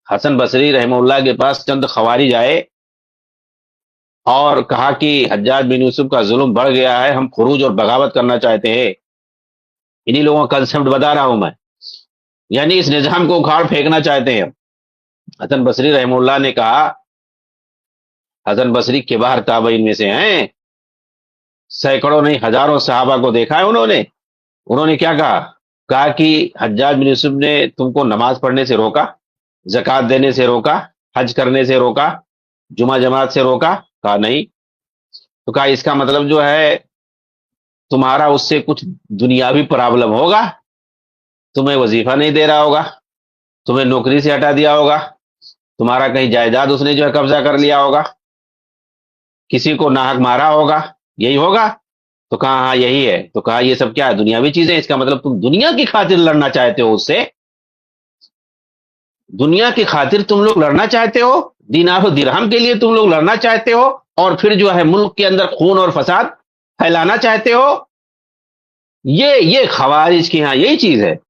حسن بصری رحمہ اللہ کے پاس چند خوارج آئے اور کہا کہ حجاج بن یوسف کا ظلم بڑھ گیا ہے، ہم خروج اور بغاوت کرنا چاہتے ہیں. انہی لوگوں کا کنسپٹ بتا رہا ہوں میں، یعنی اس نظام کو اکھاڑ پھینکنا چاہتے ہیں. حسن بصری رحمہ اللہ نے کہا، حسن بصری کبار تابعین میں سے ہیں، سینکڑوں نہیں ہزاروں صحابہ کو دیکھا ہے انہوں نے کیا کہا کہ حجاج بن یوسف نے تم کو نماز پڑھنے سے روکا، زکوٰۃ دینے سے روکا، حج کرنے سے روکا، جمعہ جماعت سے روکا. کہا نہیں. تو کہا اس کا مطلب جو ہے تمہارا اس سے کچھ دنیاوی پرابلم ہوگا، تمہیں وظیفہ نہیں دے رہا ہوگا، تمہیں نوکری سے ہٹا دیا ہوگا، تمہارا کہیں جائیداد اس نے جو ہے قبضہ کر لیا ہوگا، کسی کو ناحق مارا ہوگا، یہی ہوگا. تو کہا ہاں یہی ہے. تو کہا یہ سب کیا ہے؟ دنیاوی چیزیں. اس کا مطلب تم دنیا کی خاطر لڑنا چاہتے ہو اس سے، دنیا کی خاطر تم لوگ لڑنا چاہتے ہو، دینار و درہم کے لیے تم لوگ لڑنا چاہتے ہو، اور پھر جو ہے ملک کے اندر خون اور فساد پھیلانا چاہتے ہو. یہ خوارج کی ہاں یہی چیز ہے.